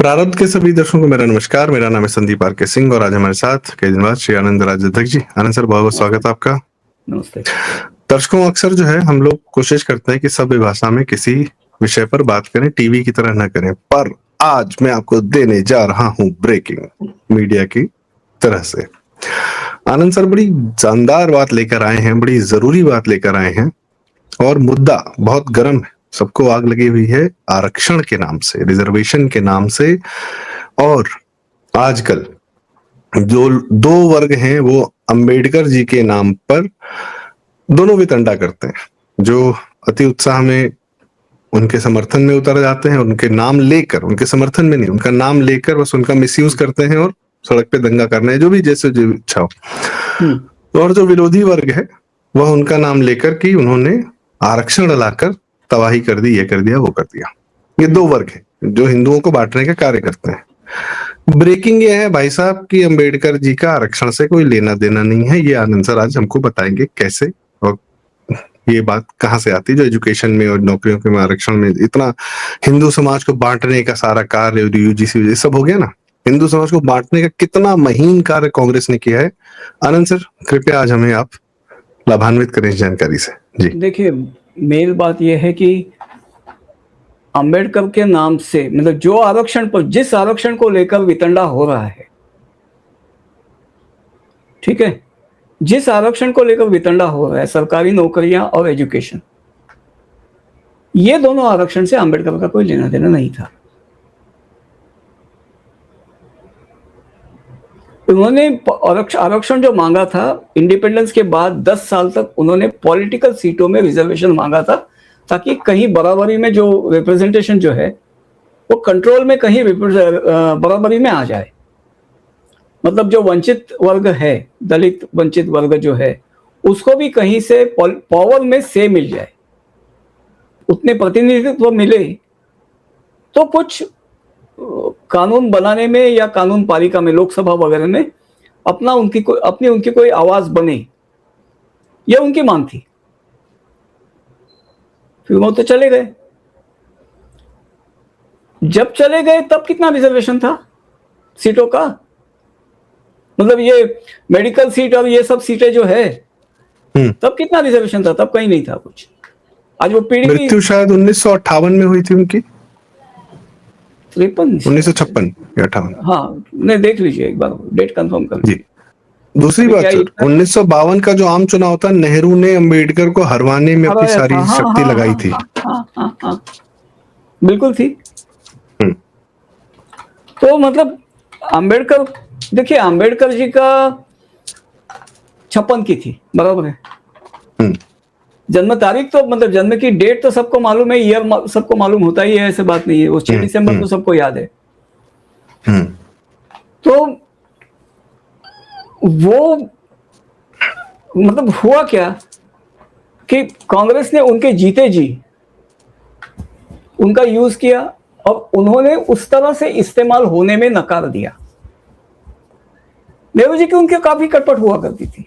प्रारब्ध के सभी दर्शकों को मेरा नमस्कार। मेरा नाम है संदीप आर के सिंह और आज हमारे साथ कई दिन बाद श्री आनंद राज अध्यक्ष जी। आनंद सर, बहुत बहुत स्वागत है आपका। नमस्ते। दर्शकों, अक्सर जो है हम लोग कोशिश करते हैं कि सभ्य भाषा में किसी विषय पर बात करें, टीवी की तरह न करें, पर आज मैं आपको देने जा रहा हूं ब्रेकिंग मीडिया की तरह से। आनंद सर बड़ी जानदार बात लेकर आए हैं, बड़ी जरूरी बात लेकर आए हैं और मुद्दा बहुत गर्म है, सबको आग लगी हुई है आरक्षण के नाम से, रिजर्वेशन के नाम से। और आजकल जो दो वर्ग हैं वो अंबेडकर जी के नाम पर दोनों वितंडा करते हैं, जो अति उत्साह में उनके समर्थन में उतर जाते हैं, उनके नाम लेकर, उनके समर्थन में नहीं, उनका नाम लेकर बस उनका मिसयूज करते हैं और सड़क पे दंगा करना है, जो भी जैसे जो इच्छा हो। और जो विरोधी वर्ग है वह उनका नाम लेकर कि उन्होंने आरक्षण लाकर तबाही कर दी, ये कर दिया, वो कर दिया। ये दो वर्ग हैं जो हिंदुओं को बांटने का कार्य करते हैं। ब्रेकिंग ये है भाई साहब कि अंबेडकर जी का आरक्षण से कोई लेना देना नहीं है। ये आनंद सर आज हमको बताएंगे कैसे और ये बात कहाँ से आती है जो एजुकेशन में और नौकरियों के आरक्षण में इतना हिंदू समाज को बांटने का सारा कार्य, यूजीसी सब हो गया ना, हिंदू समाज को बांटने का कितना महीन कार्य कांग्रेस ने किया है। आनंद सर, कृपया आज हमें आप लाभान्वित करें इस जानकारी से। जी देखिए, मेन बात यह है कि अंबेडकर के नाम से मतलब जो आरक्षण पर, जिस आरक्षण को लेकर वितंडा हो रहा है, ठीक है, जिस आरक्षण को लेकर वितंडा हो रहा है, सरकारी नौकरियां और एजुकेशन, ये दोनों आरक्षण से अंबेडकर का कोई लेना देना नहीं था। उन्होंने आरक्षण जो मांगा था, इंडिपेंडेंस के बाद 10 साल तक उन्होंने पॉलिटिकल सीटों में रिजर्वेशन मांगा था, ताकि कहीं बराबरी में जो रिप्रेजेंटेशन जो है वो कंट्रोल में कहीं बराबरी में आ जाए। मतलब जो वंचित वर्ग है, दलित वंचित वर्ग जो है, उसको भी कहीं से पावर में से मिल जाए, उतने प्रतिनिधित्व मिले तो कुछ कानून बनाने में या कानून पालिका में, लोकसभा वगैरह में अपनी उनकी कोई आवाज बने, यह उनकी मांग थी। फिर वो तो चले गए। जब चले गए तब कितना रिजर्वेशन था सीटों का? मतलब ये मेडिकल सीट और ये सब सीटें जो है, तब कितना रिजर्वेशन था? तब कहीं नहीं था कुछ। आज वो पीढ़ी मृत्यु शायद 1958 में हुई थी उनकी, 1956 या 58। हाँ, नहीं, देख लीजिए एक बार, डेट कंफर्म कर लीजिए। दूसरी बात, 1952 का जो आम चुनाव था, नेहरू ने अंबेडकर को हरवाने में अपनी सारी शक्ति लगाई थी। बिल्कुल थी। तो मतलब अंबेडकर, देखिए, अंबेडकर जी का 56 की थी, बराबर है। जन्म तारीख तो, मतलब जन्म की डेट तो सबको मालूम है, ईयर सबको मालूम होता ही है, ऐसे बात नहीं है। वो 6 दिसंबर तो सबको याद है। तो वो मतलब हुआ क्या कि कांग्रेस ने उनके जीते जी उनका यूज किया और उन्होंने उस तरह से इस्तेमाल होने में नकार दिया। नेहरू जी की उनके काफी कटपट हुआ करती थी,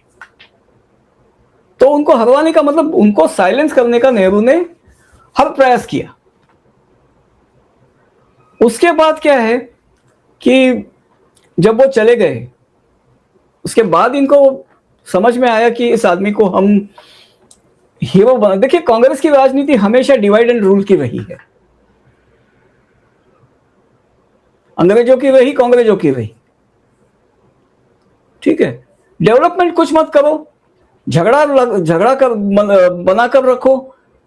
तो उनको हरवाने का, मतलब उनको साइलेंस करने का नेहरू ने हर प्रयास किया। उसके बाद क्या है कि जब वो चले गए, उसके बाद इनको समझ में आया कि इस आदमी को हम हीरो बना। देखिए, कांग्रेस की राजनीति हमेशा डिवाइड एंड रूल की रही है। अंग्रेजों की रही, कांग्रेसों की रही, ठीक है। डेवलपमेंट कुछ मत करो, झगड़ा कर बनाकर रखो,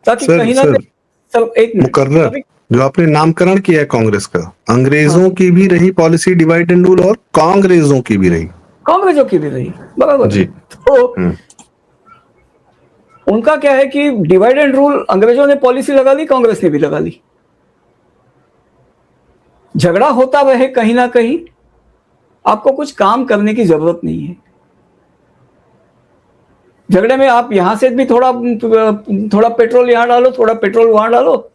ताकि कहीं ना कहीं एक मुकर्रर जो आपने नामकरण किया है कांग्रेस का, अंग्रेजों की भी रही पॉलिसी डिवाइड एंड रूल और कांग्रेसों की भी रही, बराबर जी। तो उनका क्या है कि डिवाइड एंड रूल, अंग्रेजों ने पॉलिसी लगा ली, कांग्रेस ने भी लगा ली। झगड़ा होता रहे कहीं ना कहीं, आपको कुछ काम करने की जरूरत नहीं है। झगड़े में आप यहां से भी थोड़ा पेट्रोल यहां डालो, थोड़ा पेट्रोल वहां डालो,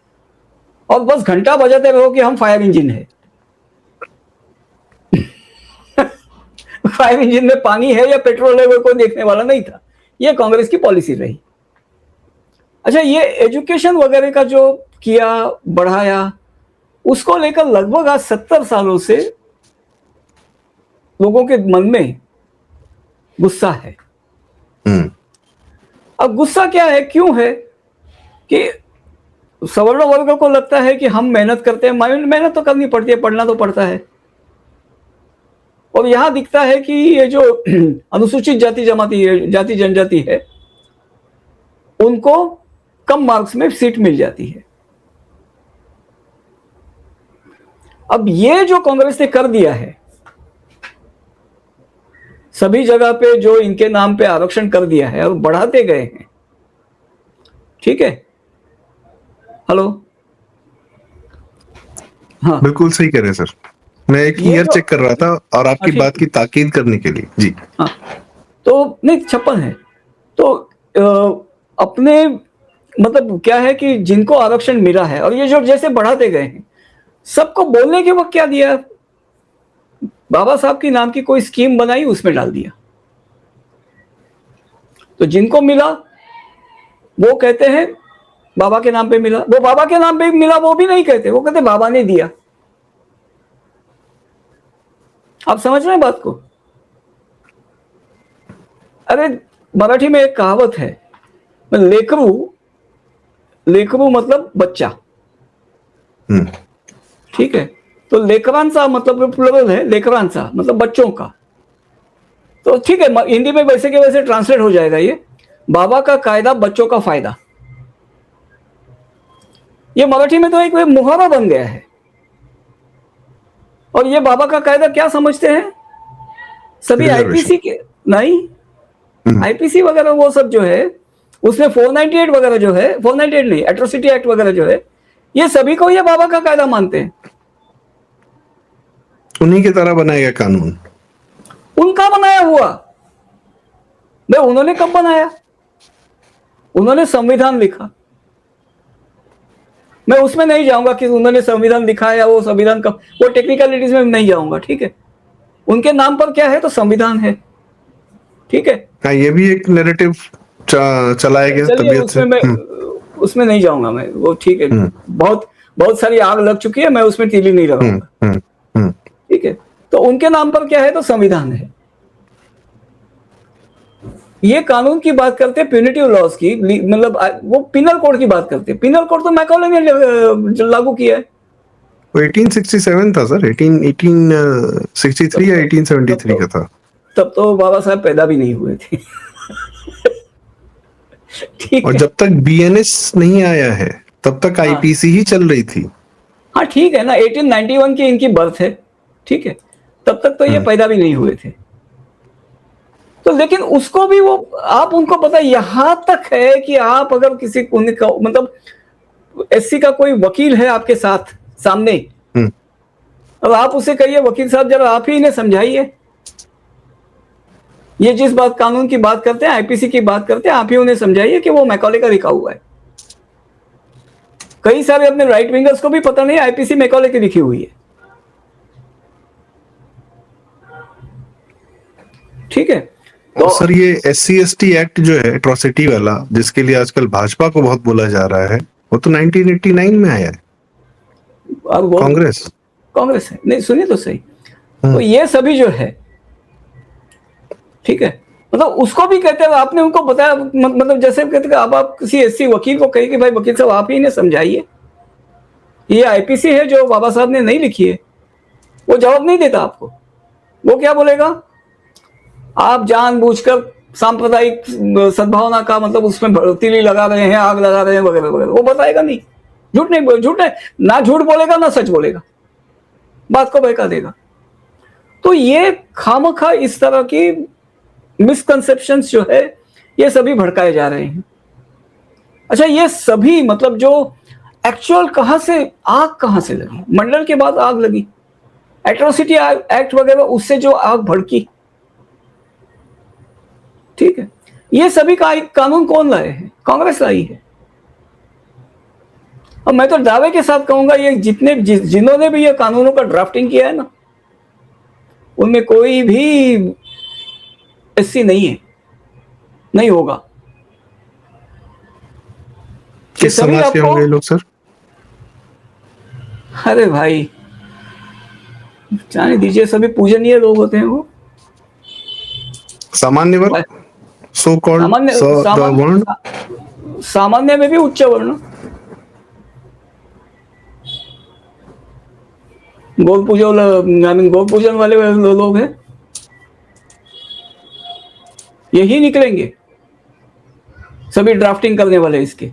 और बस घंटा बजाते रहो कि हम फायर इंजन है। फायर इंजन में पानी है या पेट्रोल है वो कोई देखने वाला नहीं था। ये कांग्रेस की पॉलिसी रही। अच्छा, ये एजुकेशन वगैरह का जो किया, बढ़ाया, उसको लेकर लगभग आज 70 सालों से लोगों के मन में गुस्सा है। अब गुस्सा क्या है, क्यों है कि सवर्ण वर्ग को लगता है कि हम मेहनत करते हैं, मेहनत तो करनी पड़ती है, पढ़ना तो पड़ता है, और यहां दिखता है कि ये जो अनुसूचित जाति जनजाति है उनको कम मार्क्स में सीट मिल जाती है। अब ये जो कांग्रेस ने कर दिया है, सभी जगह पे जो इनके नाम पे आरक्षण कर दिया है और बढ़ाते गए हैं, ठीक है। हेलो, हाँ बिल्कुल सही कह रहे हैं सर, मैं एक ईयर चेक कर रहा था और आपकी बात की ताकीद करने के लिए। जी हाँ, तो नहीं 56 है तो अपने मतलब क्या है कि जिनको आरक्षण मिला है और ये जो जैसे बढ़ाते गए हैं, सबको बोलने के वक्त क्या दिया, बाबा साहब की नाम की कोई स्कीम बनाई, उसमें डाल दिया। तो जिनको मिला वो कहते हैं बाबा के नाम पे मिला, वो बाबा के नाम पे मिला वो भी नहीं कहते, वो कहते बाबा ने दिया। आप समझ रहे हैं बात को? अरे मराठी में एक कहावत है, लेकरू मतलब बच्चा, ठीक है। तो लेकरांचा मतलब प्लुरल है, लेकरांचा मतलब बच्चों का। तो ठीक है, हिंदी में वैसे के वैसे ट्रांसलेट हो जाएगा ये, बाबा का कायदा बच्चों का फायदा। ये मराठी में तो एक मुहावरा बन गया है। और ये बाबा का कायदा क्या समझते हैं सभी? आईपीसी के नहीं, आईपीसी वगैरह वो सब जो है, उसमें 498 वगैरह जो है, 498 नहीं, एट्रोसिटी एक्ट वगैरह जो है, ये सभी को ये बाबा का कायदा मानते हैं। उन्हीं की तरह बनाया गया कानून, उनका बनाया हुआ। भाई उन्होंने कब बनाया? उन्होंने संविधान लिखा। मैं उसमें नहीं जाऊंगा कि उन्होंने संविधान लिखा है या वो संविधान कब, वो टेक्निकलिटीज में नहीं जाऊंगा, ठीक है। उनके नाम पर क्या है तो संविधान है, ठीक है। हाँ, ये भी एक नैरेटिव चलाया गया तबीयत से। उसमें नहीं जाऊंगा मैं, वो ठीक है। बहुत सारी आग लग चुकी है, मैं उसमें तीली नहीं लगाऊंगा, ठीक है। तो उनके नाम पर क्या है तो संविधान है। ये कानून की बात करते हैं, प्यूनिटिव लॉज की, मतलब वो पिनल कोड की बात करते हैं। पिनल कोड तो मैकॉले ने लागू किया है। 1867 था सर, 1863 या 1873 का था। तब तो बाबा साहब पैदा भी नहीं हुए थे। ठीक और है, जब तक बीएनएस नहीं आया है तब तक आईपीसी ही चल रही थी। हाँ ठीक है ना, 1891 की इनकी बर्थ है, ठीक है। तब तक तो ये पैदा भी नहीं हुए थे। तो लेकिन उसको भी वो आप उनको पता, यहां तक है कि आप अगर किसी मतलब एससी का कोई वकील है आपके साथ सामने, अब आप उसे कहिए वकील साहब जरा आप ही इन्हें समझाइए, ये जिस बात कानून की बात करते हैं, आईपीसी की बात करते हैं, आप ही उन्हें समझाइए कि वो मैकॉले का लिखा हुआ है। कई सारे अपने राइट विंगर्स को भी पता नहीं आईपीसी मैकॉले की लिखी हुई है, ठीक है। तो सर ये SC/ST एक्ट जो है एट्रोसिटी वाला, जिसके लिए आजकल भाजपा को बहुत बोला जा रहा है, वो तो 1989 में आया है। कांग्रेस है, नहीं सुनिए तो सही। तो ये सभी जो है, ठीक है, मतलब उसको भी कहते हैं, आपने उनको बताया, मतलब जैसे कहते हैं आप किसी एससी वकील को कहिए कि भाई वकील साहब आप ही इन्हें समझाइए, ये आईपीसी है जो बाबा साहब ने नहीं लिखी है। वो जवाब नहीं देता आपको। वो क्या बोलेगा, आप जानबूझकर सांप्रदायिक सद्भावना का मतलब उसमें तीली लगा रहे हैं, आग लगा रहे हैं वगैरह वगैरह। वो बताएगा नहीं, झूठ नहीं, ना झूठ बोलेगा ना सच बोलेगा, बात को बहका देगा। तो ये खामखा इस तरह की मिसकंसेप्शंस जो है ये सभी भड़काए जा रहे हैं। अच्छा, ये सभी मतलब जो एक्चुअल कहां से लगी, मंडल के बाद आग लगी, एट्रोसिटी एक्ट वगैरह, उससे जो आग भड़की, ठीक है। ये सभी का कानून कौन लाए हैं? कांग्रेस लाई है। और मैं तो दावे के साथ कहूंगा ये जिन्होंने भी ये कानूनों का ड्राफ्टिंग किया है ना, उनमें कोई भी एससी नहीं है, नहीं होगा। किस समाज के होंगे लोग सर? अरे भाई जाने दीजिए, सभी पूजनीय लोग होते हैं वो। सामान्य वर्ग, सो कॉल्ड सामान्य द वर्ण। सामान्य में भी उच्च वर्ण, गौ पूजन, आई मीन गौ पूजन वाले लोग हैं, यही निकलेंगे सभी ड्राफ्टिंग करने वाले इसके।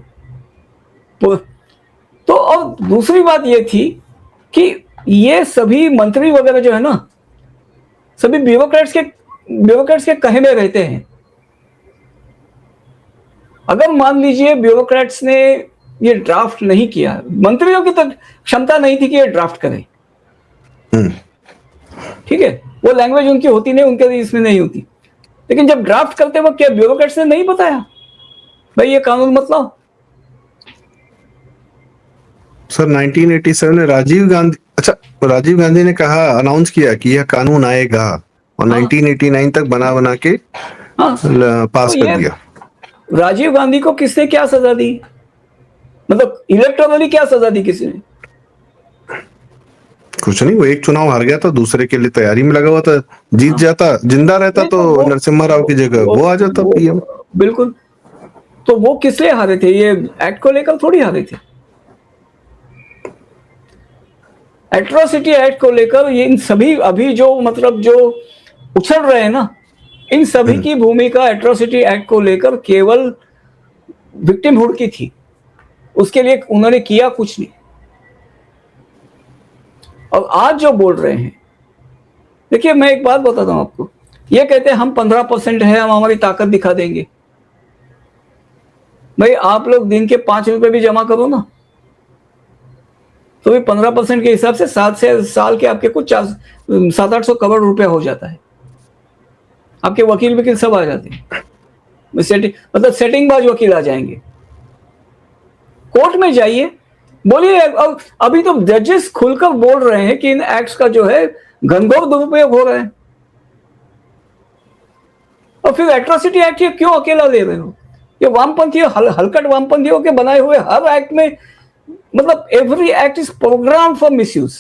तो और दूसरी बात ये थी कि ये सभी मंत्री वगैरह जो है ना, सभी ब्यूरोक्रेट्स के कहे में रहते हैं। अगर मान लीजिए ब्यूरोक्रेट्स ने ये ड्राफ्ट नहीं किया, मंत्रियों की तो क्षमता नहीं थी कि ये ड्राफ्ट करें, ठीक है, वो लैंग्वेज उनकी होती नहीं, उनके इसमें नहीं होती, लेकिन जब ड्राफ्ट करते वक्त क्या ब्यूरोक्रेट्स ने नहीं बताया भाई ये कानून मत लाओ? सर 1987 में राजीव गांधी ने कहा, अनाउंस किया कि यह कानून आएगा, और 1989 तक बना के पास तो कर दिया। राजीव गांधी को किसने क्या सजा दी, मतलब इलेक्टोरली क्या सजा दी किसी ने? कुछ नहीं, वो एक चुनाव हार गया था, दूसरे के लिए तैयारी में लगा हुआ था, जीत जाता, जिंदा रहता तो नरसिम्हा राव की जगह वो आ जाता पीएम। बिल्कुल। तो वो किस लिए हारे थे? ये एक्ट को लेकर थोड़ी हारे थे। एट्रोसिटी एक्ट को लेकर ये इन सभी अभी जो मतलब जो उछल रहे हैं ना, इन सभी की भूमिका एट्रोसिटी एक्ट को लेकर केवल विक्टिमहुड की थी, उसके लिए उन्होंने किया कुछ नहीं। और आज जो बोल रहे हैं, देखिए मैं एक बात बताता हूं आपको, ये कहते हैं हम 15% है, हम हमारी ताकत दिखा देंगे। भाई आप लोग दिन के 5 रुपए भी जमा करो ना, तो भी 15% के हिसाब से साल के आपके कुछ 700-800 करोड़ रुपए हो जाता है। आपके वकील सब आ जाते हैं, मतलब सेटिंगबाज वकील आ जाएंगे। कोर्ट में जाइए, बोलिए, अभी तो जजेस खुलकर बोल रहे हैं कि इन एक्ट्स का जो है घनघोर दुरुपयोग हो रहा है, और फिर एट्रोसिटी एक्ट ये क्यों अकेला ले रहे हो? ये वामपंथी हलकट वामपंथियों के बनाए हुए हर एक्ट में, मतलब every act is program for misuse.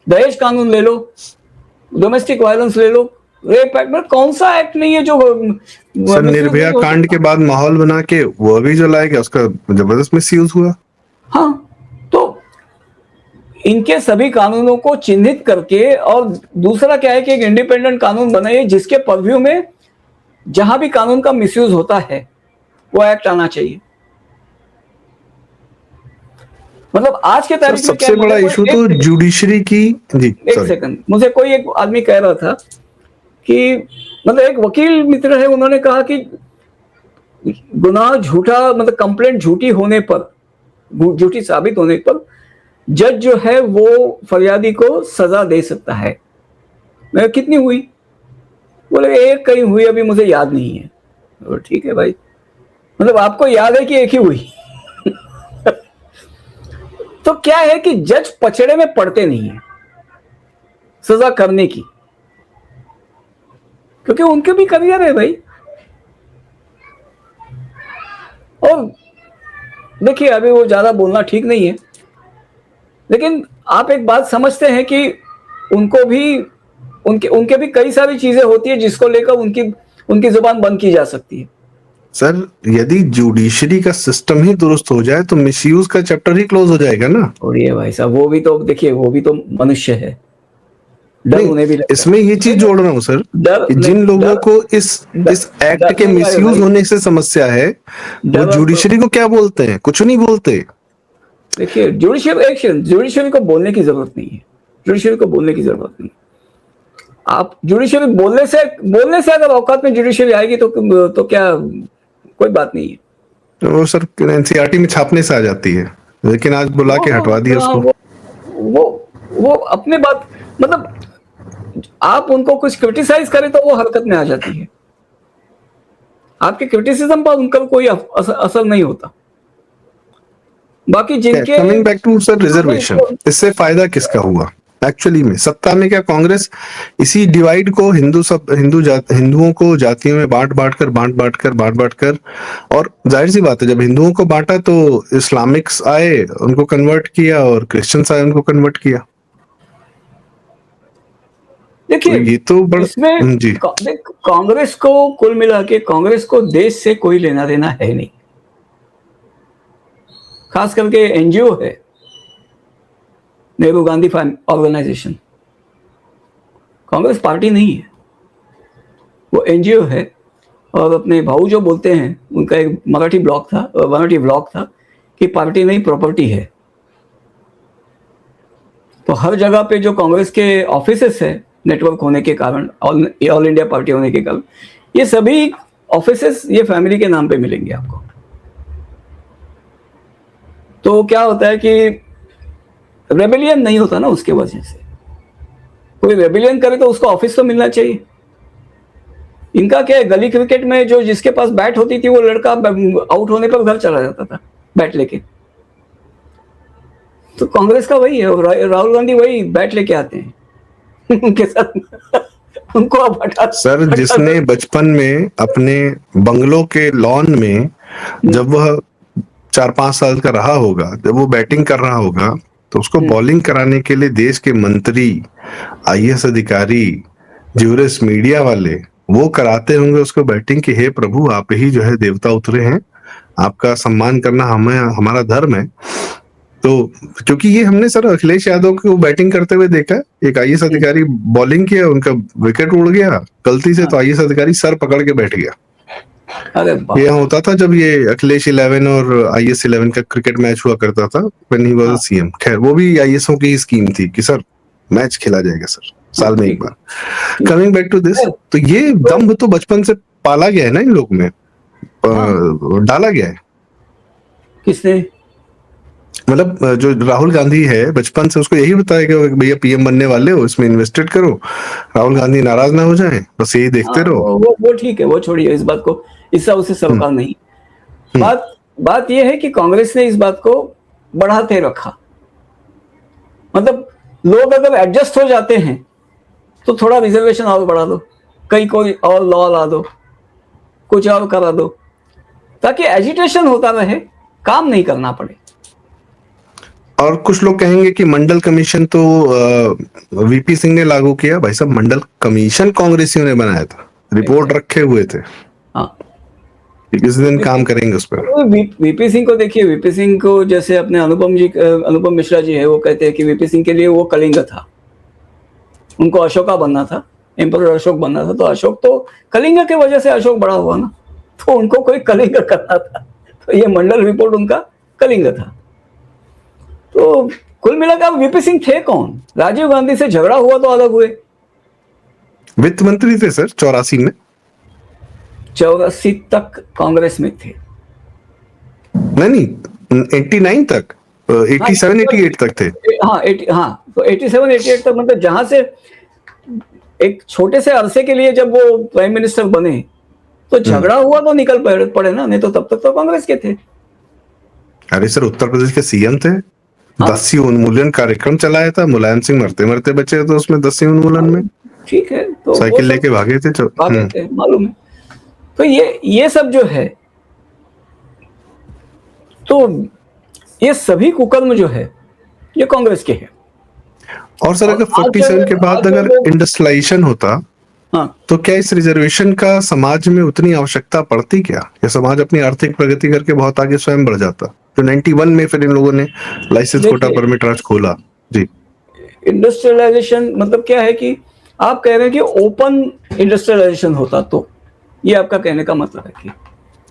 दहेज कानून ले लो, डोमेस्टिक वायलेंस ले लो, रेप एक्ट में कौन सा एक्ट नहीं है जो सर निर्भया कांड के बाद माहौल बना के वो अभी जो लाया गया उसका जबरदस्त मिसयूज हुआ। हाँ, तो इनके सभी कानूनों को चिन्हित करके, और दूसरा क्या है कि एक इंडिपेंडेंट कानून बनाइए जिसके परव्यू में जहां भी कानून का मिसयूज होता है वो एक्ट आना चाहिए। मतलब आज के तारीख में सबसे बड़ा इशू तो जुडिशरी की। जी एक सेकंड, मुझे कोई एक आदमी कह रहा था कि मतलब एक वकील मित्र है, उन्होंने कहा कि गुनाह झूठा, मतलब कंप्लेंट झूठी होने पर, झूठी साबित होने पर जज जो है वो फरियादी को सजा दे सकता है। मैं कितनी हुई? बोले एक कहीं हुई, अभी मुझे याद नहीं है। ठीक है भाई, मतलब आपको याद है कि एक ही हुई। तो क्या है कि जज पचड़े में पड़ते नहीं है सजा करने की, क्योंकि उनके भी करियर है भाई। और देखिए अभी वो ज्यादा बोलना ठीक नहीं है, लेकिन आप एक बात समझते हैं कि उनको भी उनके भी कई सारी चीजें होती है जिसको लेकर उनकी जुबान बंद की जा सकती है। सर यदि जुडिशरी का सिस्टम ही दुरुस्त हो जाए तो मिसयूज का चैप्टर ही क्लोज हो जाएगा ना। और भाई साहब, वो भी तो देखिए, वो भी तो मनुष्य है, डर उन्हें भी लगता है। इसमें ये चीज जोड़ रहा हूँ सर, कि जिन लोगों को इस एक्ट के मिसयूज होने से समस्या है वो जुडिशरी को क्या बोलते हैं? कुछ नहीं बोलते। देखिए जुडिशरी को बोलने की जरूरत नहीं है, जुडिशरी को बोलने की जरूरत नहीं। आप जुडिशरी बोलने से अगर औकात में जुडिशरी आएगी तो क्या कोई बात नहीं है। तो वो सर एनसीईआरटी में छापने से आ जाती है, लेकिन आज बुला के हटवा दिया उसको। वो अपने बात, मतलब आप उनको कुछ क्रिटिसाइज करें तो वो हरकत में आ जाती है। आपके क्रिटिसिज्म पर उनका कोई असर नहीं होता। बाकी जिनके coming back to sir reservation, इससे फायदा किसका हुआ? एक्चुअली में सत्ता में क्या कांग्रेस इसी डिवाइड को हिंदुओं को जातियों में बांट बांट कर और जाहिर सी बात है जब हिंदुओं को बांटा तो इस्लामिक्स आए उनको कन्वर्ट किया और क्रिश्चियंस आए उनको कन्वर्ट किया। तो देखिए ये तो बड़ा इसमें जी कांग्रेस को कुल मिला के कांग्रेस को देश से कोई लेना देना है नहीं, खास करके एनजीओ है नेहरू गांधी ऑर्गेनाइजेशन, कांग्रेस पार्टी नहीं है, वो एनजीओ है। और अपने भाऊ जो बोलते हैं उनका एक मराठी ब्लॉग था कि पार्टी नहीं प्रॉपर्टी है। तो हर जगह पे जो कांग्रेस के ऑफिसेस है नेटवर्क होने के कारण, ऑल इंडिया पार्टी होने के कारण, ये सभी ऑफिसेस ये फैमिली के नाम पे मिलेंगे आपको। तो क्या होता है कि रेबेलियन नहीं होता ना उसके वजह से, कोई रेबेलियन करे तो उसको ऑफिस तो मिलना चाहिए। इनका क्या है, गली क्रिकेट में जो जिसके पास बैट होती थी वो लड़का आउट होने पर घर चला जाता था बैट लेके। तो कांग्रेस का वही है, राहुल गांधी वही बैट लेके आते हैं उनके साथ उनको अब हटा सर जिसने बचपन में अपने बंगलों के लॉन में जब वह 4-5 साल का रहा होगा, जब वो बैटिंग कर रहा होगा तो उसको बॉलिंग कराने के लिए देश के मंत्री, आईएएस अधिकारी, ज्यूरिस्ट, मीडिया वाले वो कराते होंगे उसको बैटिंग की। हे प्रभु, आप ही जो है देवता उतरे हैं, आपका सम्मान करना हमें हमारा धर्म है। तो क्योंकि ये हमने सर अखिलेश यादव को बैटिंग करते हुए देखा, एक आईएएस अधिकारी बॉलिंग किया, उनका विकेट उड़ गया गलती से, तो आईएएस अधिकारी सर पकड़ के बैठ गया। ये होता था जब ये अखिलेश 11 और आईएएस 11 का क्रिकेट मैच हुआ करता था व्हेन ही वाज सीएम। खैर वो भी आईएएसओ की ही स्कीम थी कि सर मैच खेला जाएगा सर साल में एक बार। कमिंग बैक टू दिस, तो ये दम्भ तो बचपन से पाला गया है ना इन लोग में, डाला गया है। किसने? मतलब जो राहुल गांधी है बचपन से उसको यही बताया कि भैया पीएम बनने वाले हो, इसमें इन्वेस्टेड करो, राहुल गांधी नाराज ना हो जाए, बस यही देखते रहो। वो ठीक है, वो छोड़िए इस बात को, इससे उसे सरोकार नहीं। बात ये है कि कांग्रेस ने इस बात को बढ़ाते रखा। मतलब लोग अगर एडजस्ट हो जाते हैं तो थोड़ा रिजर्वेशन और बढ़ा दो, कहीं कोई और लॉ ला दो, कुछ और करा दो, ताकि एजिटेशन होता रहे, काम नहीं करना पड़े। और कुछ लोग कहेंगे कि मंडल कमीशन तो वीपी सिंह ने लागू किया। भाई साहब, मंडल कमीशन कांग्रेसियों ने बनाया था, रिपोर्ट रखे हुए थे। हाँ, किस दिन काम करेंगे उस पर। वीपी सिंह को देखिए, वीपी सिंह को जैसे अपने अनुपम मिश्रा जी है, वो कहते हैं कि वीपी सिंह के लिए वो कलिंग था, उनको अशोका बनना था, एम्परर अशोक बनना था। तो अशोक तो कलिंग के वजह से अशोक बड़ा हुआ ना, तो उनको कोई कलिंग करना था, तो ये मंडल रिपोर्ट उनका कलिंग था। तो कुल मिलाकर वीपी सिंह थे कौन? राजीव गांधी से झगड़ा हुआ तो अलग हुए, वित्त मंत्री थे सर 84 में। 84 तक कांग्रेस में थे। नहीं 89 तक, 87-88 तक थे। हाँ, तो 87-88 तक, मतलब जहां से एक छोटे से अरसे के लिए जब वो प्राइम मिनिस्टर बने तो झगड़ा हुआ तो निकल पड़े ना, नहीं तो तब तक तो कांग्रेस के थे। अरे सर, उत्तर प्रदेश के सीएम थे। 10वीं उन्मूलन कार्यक्रम चलाया था, मुलायम सिंह मरते मरते बचे तो उसमें 10वीं उन्मूलन में। ठीक है, तो साइकिल लेके भागे थे मालूम है। तो ये सब जो है, तो ये सभी कुकर्म जो है ये कांग्रेस के हैं। और सर अगर 47 के बाद अगर इंडस्ट्रियलाइजेशन होता, हाँ, तो क्या इस रिजर्वेशन का समाज में उतनी आवश्यकता पड़ती क्या? या समाज अपनी आर्थिक प्रगति करके बहुत आगे स्वयं बढ़ जाता? तो 91 में फिर इन लोगों ने लाइसेंस कोटा परमिट राज खोला। जी, इंडस्ट्रियलाइजेशन मतलब क्या है कि आप कह रहे हैं कि ओपन इंडस्ट्रियलाइजेशन होता, तो ये आपका कहने का मतलब है कि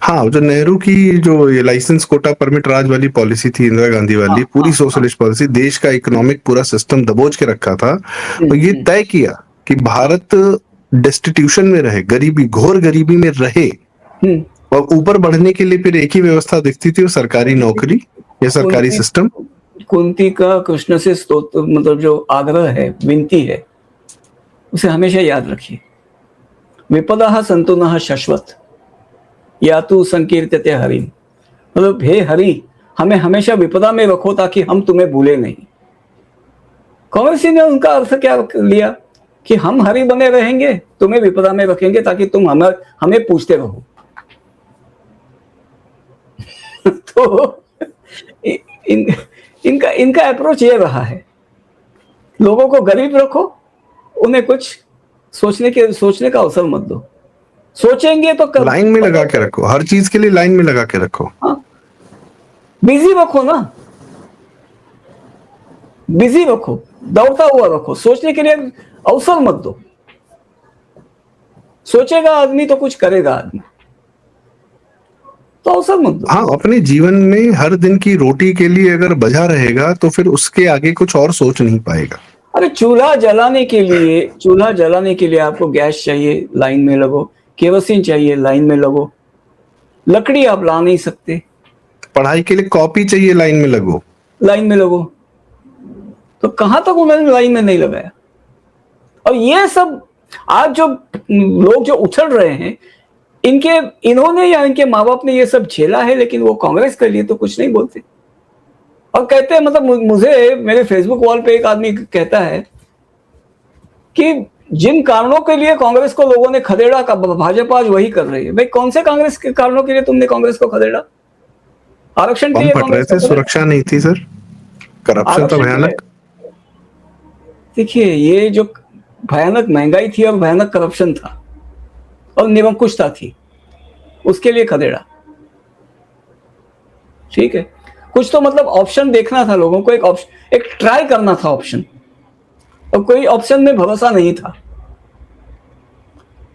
हाँ, जो नेहरू की जो ये लाइसेंस कोटा परमिट राज वाली पॉलिसी थी, इंदिरा गांधी वाली, पूरी सोशलिस्ट पॉलिसी, देश का इकोनॉमिक पूरा सिस्टम दबोच के रखा था। और ये तय किया कि भारत डेस्टिट्यूशन में रहे, गरीबी, घोर गरीबी में रहे, और ऊपर बढ़ने के लिए फिर एक ही व्यवस्था दिखती थी, वो सरकारी नौकरी या सरकारी सिस्टम। कुंती का कृष्ण से स्तोत्र, मतलब जो आग्रह है, विनती है, उसे हमेशा याद रखिए। विपदा संतो नः शश्वत या तू संकीर्तते हरि, मतलब हे हरि, हमें हमेशा विपदा में रखो ताकि हम तुम्हें भूले नहीं। कांग्रेसी ने उनका अर्थ क्या लिया कि हम हरि बने रहेंगे, तुम्हें विपदा में रखेंगे ताकि तुम हमें पूछते रहो। तो इनका अप्रोच ये रहा है, लोगों को गरीब रखो, उन्हें कुछ सोचने का अवसर मत दो। सोचेंगे तो लाइन में लगा के रखो, हर चीज के लिए लाइन में लगा के रखो। हाँ, बिजी रखो ना, बिजी रखो, दौड़ता हुआ रखो, सोचने के लिए अवसर मत दो। सोचेगा आदमी तो कुछ करेगा आदमी, तो अवसर मत दो। हाँ, अपने जीवन में हर दिन की रोटी के लिए अगर बजा रहेगा तो फिर उसके आगे कुछ और सोच नहीं पाएगा। अरे चूल्हा जलाने के लिए आपको गैस चाहिए, लाइन में लगो। केरोसिन चाहिए, लाइन में लगो। लकड़ी आप ला नहीं सकते, पढ़ाई के लिए कॉपी चाहिए, लाइन में लगो। लाइन में लगो। तो कहां तक उन्होंने लाइन में नहीं लगाया। और ये सब आज जो लोग जो उछल रहे हैं, इन्होंने या इनके माँ बाप ने ये सब झेला है, लेकिन वो कांग्रेस के लिए तो कुछ नहीं बोलते। और कहते हैं, मतलब मुझे मेरे फेसबुक वॉल पे एक आदमी कहता है कि जिन कारणों के लिए कांग्रेस को लोगों ने खदेड़ा, भाजपा आज वही कर रही है। भाई, कौन से कांग्रेस के कारणों के लिए तुमने कांग्रेस को खदेड़ा? आरक्षण के लिए फट रहे थे, सुरक्षा नहीं थी सर, करप्शन तो भयानक। देखिए, ये जो भयानक महंगाई थी और भयानक करप्शन था और निरंकुशता थी, उसके लिए खदेड़ा। ठीक है, कुछ तो मतलब ऑप्शन देखना था लोगों को, एक ट्राई करना था ऑप्शन, और कोई ऑप्शन में भरोसा नहीं था।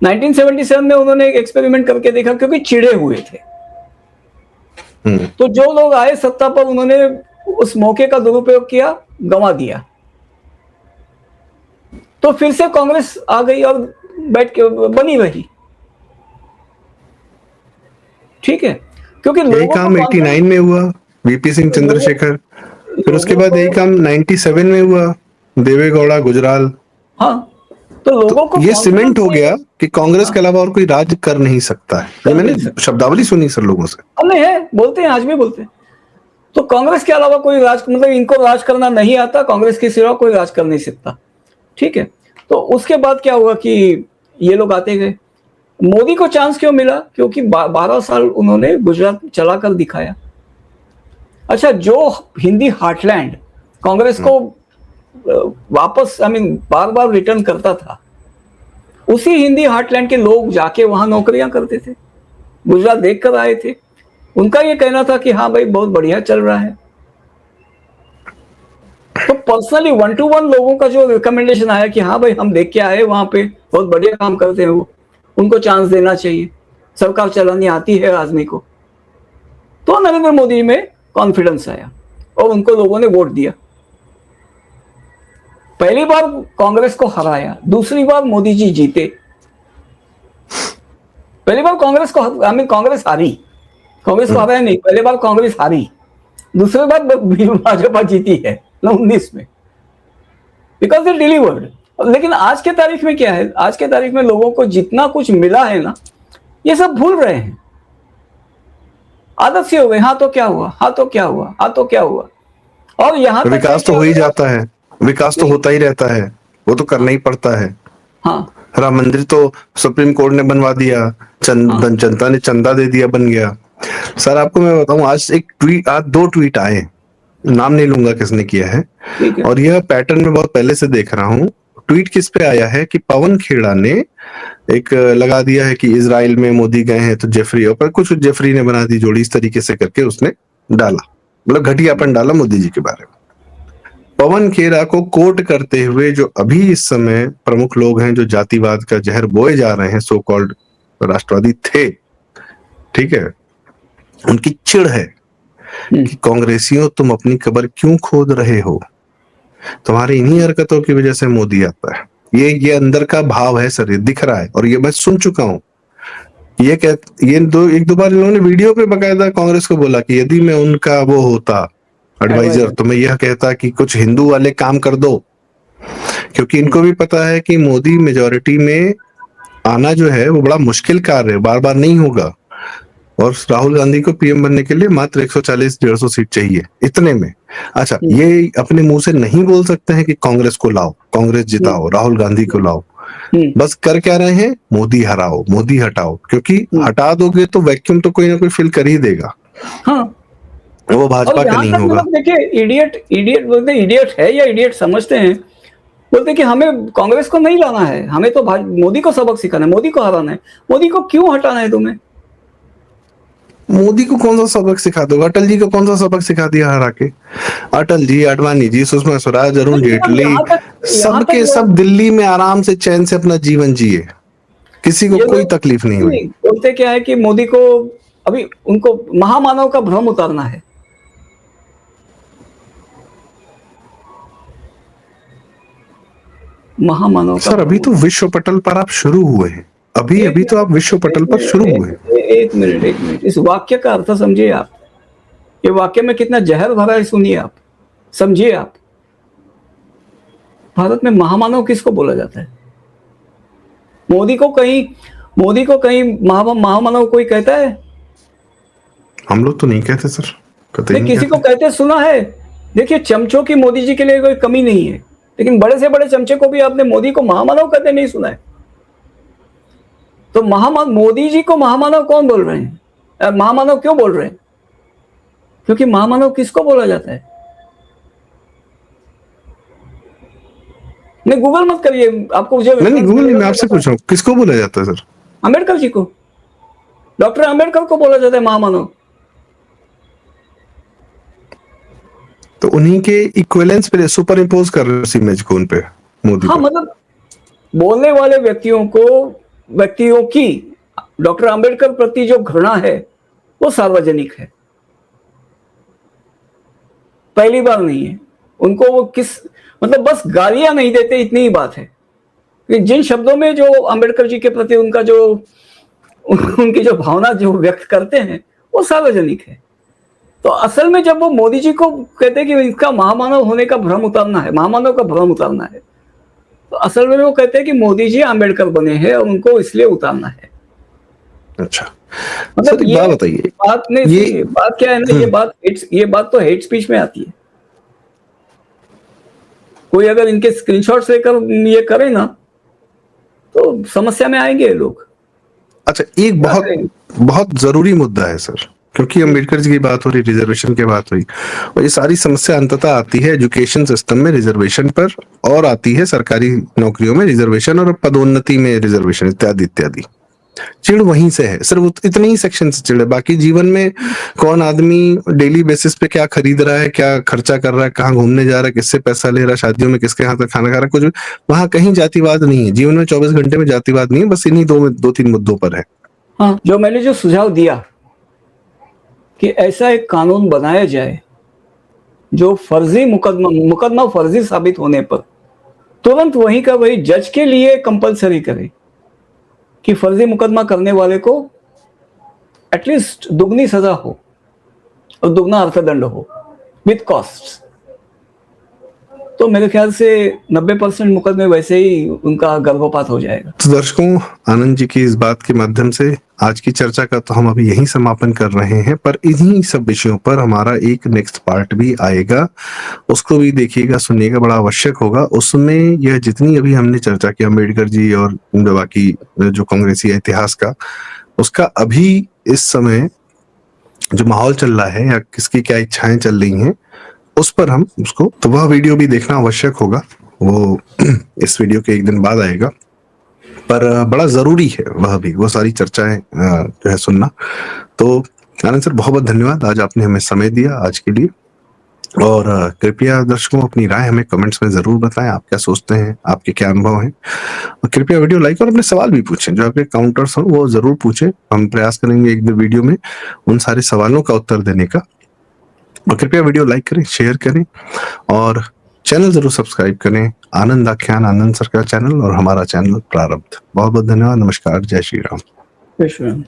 1977 में उन्होंने एक एक्सपेरिमेंट करके देखा, क्योंकि चिढ़े हुए थे। तो जो लोग आए सत्ता पर, उन्होंने उस मौके का दुरुपयोग किया, गंवा दिया। तो फिर से कांग्रेस आ गई और बैठ के बनी रही। ठीक है, क्योंकि यही काम 89 में हुआ, वीपी सिंह चंद्रशेखर। फिर उसके बाद यही काम 97 में हुआ, देवेगौड़ा, गुजराल। हाँ, तो लोगों को ये सीमेंट हो गया कि कांग्रेस के अलावा और कोई राज कर नहीं सकता है। ये मैंने शब्दावली सुनी सर लोगों से। हमने है, बोलते हैं, आज भी बोलते हैं। तो कांग्रेस के अलावा कोई राज, मतलब इनको राज करना नहीं आता, कांग्रेस के सिवा कोई राज कर नहीं सकता। ठीक है, तो उसके बाद क्या हुआ कि ये लोग आते गए। मोदी को चांस क्यों मिला? क्योंकि 12 साल उन्होंने गुजरात चलाकर दिखाया। अच्छा, जो हिंदी हार्टलैंड कांग्रेस को वापस बार बार रिटर्न करता था, उसी हिंदी हार्टलैंड के लोग जाके वहां नौकरियां करते थे, गुजरात देख कर आए थे। उनका ये कहना था कि हाँ भाई, बहुत बढ़िया चल रहा है। तो पर्सनली 1 to 1 लोगों का जो रिकमेंडेशन आया कि हाँ भाई, हम देख के आए, वहां पे बहुत बढ़िया काम करते हैं वो, उनको चांस देना चाहिए, सरकार चलानी आती है आदमी को। तो नरेंद्र मोदी में कॉन्फिडेंस आया और उनको लोगों ने वोट दिया। पहली बार कांग्रेस को हराया, दूसरी बार मोदी जी जीते। पहली बार कांग्रेस हारी, कांग्रेस को हराया नहीं, पहली बार कांग्रेस हारी, दूसरी बार भाजपा जीती है 19 में, बिकॉज दे डिलीवर्ड। लेकिन आज के तारीख में क्या है? आज के तारीख में लोगों को जितना कुछ मिला है ना, ये सब भूल रहे हैं, आदत से हो गए। हाँ तो क्या हुआ, हाँ तो क्या हुआ, हाँ तो क्या हुआ। और यहाँ विकास तो हो ही जाता है, विकास तो होता ही रहता है, वो तो करना ही पड़ता है। हाँ, राम मंदिर तो सुप्रीम कोर्ट ने बनवा दिया, जनता ने चंदा दे दिया, बन गया। सर आपको मैं बताऊं, आज 2 ट्वीट आए, नाम नहीं लूंगा किसने किया है, और यह पैटर्न में बहुत पहले से देख रहा हूँ। ट्वीट किस पे आया है कि पवन खेड़ा ने एक लगा दिया है कि इजराइल में मोदी गए हैं तो जेफरी, और कुछ जेफरी ने बना दी जोड़ी, इस तरीके से करके उसने डाला, मतलब घटियापन डाला मोदी जी के बारे में। पवन खेड़ा को कोट करते हुए जो अभी इस समय प्रमुख लोग हैं जो जातिवाद का जहर बोए जा रहे हैं, सो कॉल्ड राष्ट्रवादी थे, ठीक है, उनकी चिढ़ है कि कांग्रेसियों तुम अपनी कब्र क्यों खोद रहे हो, तुम्हारी इन्हीं हरकतों की वजह से मोदी आता है। ये अंदर का भाव है सर, ये दिख रहा है, और ये मैं सुन चुका हूं। ये एक दो बार इन्होंने वीडियो पे बकायदा कांग्रेस को बोला कि यदि मैं उनका वो होता एडवाइजर तो मैं यह कहता कि कुछ हिंदू वाले काम कर दो, क्योंकि इनको भी पता है कि मोदी मेजॉरिटी में आना जो है वो बड़ा मुश्किल कार्य है, बार बार नहीं होगा। और राहुल गांधी को पीएम बनने के लिए मात्र 140-150 सीट चाहिए इतने में। अच्छा, ये अपने मुंह से नहीं बोल सकते हैं कि कांग्रेस को लाओ, कांग्रेस जिताओ, राहुल गांधी को लाओ। बस कर क्या रहे हैं, मोदी हराओ, मोदी हटाओ, क्योंकि हटा दोगे तो वैक्यूम तो कोई ना कोई फिल कर ही देगा। हाँ, वो भाजपा का नहीं होगा। देखिए, इडियट बोलते, इडियट है या इडियट समझते हैं, बोलते कि हमें कांग्रेस को नहीं लाना है, हमें तो मोदी को सबक सिखाना है, मोदी को हराना है। मोदी को क्यों हटाना है तुम्हें? मोदी को कौन सा सबक सिखा दोगे? अटल जी को कौन सा सबक सिखा दिया हरा के? अटल जी, अडवाणी जी, सुषमा स्वराज, अरुण जेटली, सबके सब दिल्ली में आराम से चैन से अपना जीवन जिए, किसी को कोई तकलीफ नहीं हुई। बोलते क्या है कि मोदी को अभी उनको महामानव का भ्रम उतारना है। महामानव का सर, अभी तो विश्व पटल पर आप शुरू हुए हैं, अभी तो आप विश्व पटल पर शुरू हुए। एक मिनट, इस वाक्य का अर्थ समझिए आप। ये वाक्य में कितना जहर भरा है, सुनिए आप, समझिए आप। भारत में महामानव किसको बोला जाता है? मोदी को कहीं महामानव कोई कहता है? हम लोग तो नहीं कहते सर, नहीं, किसी को कहते सुना है? देखिए, चमचों की मोदी जी के लिए कोई कमी नहीं है, लेकिन बड़े से बड़े चमचे को भी आपने मोदी को महामानव कहते नहीं सुना है। तो मोदी जी को महामानव कौन बोल रहे हैं? महामानव क्यों बोल रहे हैं? क्योंकि महामानव किसको बोला जाता है? नहीं, गूगल मत करिए, आपको नहीं, गूगल नहीं, मैं आपसे पूछ रहा हूँ, किसको बोला जाता है सर? अंबेडकर जी को, डॉक्टर अंबेडकर को बोला जाता है महामानव। तो उन्हीं के इक्विवेलेंस पे सुपर इम्पोज कर रहे हैं इस इमेज को उन पे, मोदी। हाँ, मतलब बोलने वाले व्यक्तियों की डॉक्टर अंबेडकर प्रति जो घृणा है वो सार्वजनिक है, पहली बार नहीं है। उनको वो मतलब बस गालियां नहीं देते, इतनी ही बात है कि जिन शब्दों में जो अंबेडकर जी के प्रति उनकी जो भावना जो व्यक्त करते हैं वो सार्वजनिक है। तो असल में जब वो मोदी जी को कहते हैं कि इसका महामानव होने का भ्रम उतारना है, महामानव का भ्रम उतारना है, तो असल में वो कहते हैं कि मोदी जी अंबेडकर बने हैं और उनको इसलिए उतारना है। अच्छा, मतलब ये बात बताइए, बात नहीं, बात क्या है ना, ये बात तो हेट स्पीच में आती है। कोई अगर इनके स्क्रीनशॉट्स लेकर ये करे ना तो समस्या में आएंगे लोग। अच्छा, एक बहुत जरूरी मुद्दा है सर, क्योंकि अंबेडकर जी की बात हो रही, रिजर्वेशन की बात हुई, और ये सारी समस्या अंततः आती है एजुकेशन सिस्टम में रिजर्वेशन पर, और आती है सरकारी नौकरियों में रिजर्वेशन और पदोन्नति में रिजर्वेशन इत्यादि इत्यादि। चिड़ वहीं से है, सिर्फ इतने ही सेक्शन से चिड़ है। बाकी जीवन में कौन आदमी डेली बेसिस पे क्या खरीद रहा है, क्या खर्चा कर रहा है, कहाँ घूमने जा रहा है, किससे पैसा ले रहा है, शादियों में किसके हाथ खाना खा रहा है, कुछ वहां कहीं जातिवाद नहीं है। जीवन में 24 घंटे में जातिवाद नहीं है, बस इन्हीं दो तीन मुद्दों पर है। हाँ, जो मैंने जो सुझाव दिया कि ऐसा एक कानून बनाया जाए जो फर्जी मुकदमा फर्जी साबित होने पर तुरंत वहीं का वही जज के लिए कंपलसरी करे कि फर्जी मुकदमा करने वाले को एटलीस्ट दुगनी सजा हो और दुगना अर्थदंड हो विद कॉस्ट। तो मेरे ख्याल से 90% मुकदमे वैसे ही उनका गर्भपात हो जाएगा। तो दर्शकों, आनंद जी की इस बात के माध्यम से आज की चर्चा का तो हम अभी यहीं समापन कर रहे हैं, पर इन्हीं सब विषयों पर हमारा एक नेक्स्ट पार्ट भी आएगा, उसको भी देखिएगा, सुनिएगा, बड़ा आवश्यक होगा। उसमें यह जितनी अभी हमने चर्चा की अम्बेडकर जी और बाकी जो कांग्रेसी इतिहास का, उसका अभी इस समय जो माहौल चल रहा है या किसकी क्या इच्छाएं चल रही हैं, उस पर हम उसको, तो वह वीडियो भी देखना आवश्यक होगा। वो इस वीडियो के एक दिन बाद आएगा, पर बड़ा जरूरी है वह भी, वो सारी चर्चाएं जो है सुनना। तो आनंद सर, बहुत बहुत धन्यवाद, आज आपने हमें समय दिया आज के लिए। और कृपया दर्शकों अपनी राय हमें कमेंट्स में जरूर बताएं, आप क्या सोचते हैं, आपके क्या अनुभव हैं, और कृपया वीडियो लाइक और अपने सवाल भी पूछें, जो आपके काउंटर्स हो वो जरूर पूछें। हम प्रयास करेंगे एक दो वीडियो में उन सारे सवालों का उत्तर देने का। और कृपया वीडियो लाइक करें, शेयर करें और चैनल जरूर सब्सक्राइब करें। आनंद आख्यान, आनंद सर का चैनल और हमारा चैनल प्रारब्ध। बहुत बहुत धन्यवाद, नमस्कार, जय श्री राम। जय श्री राम।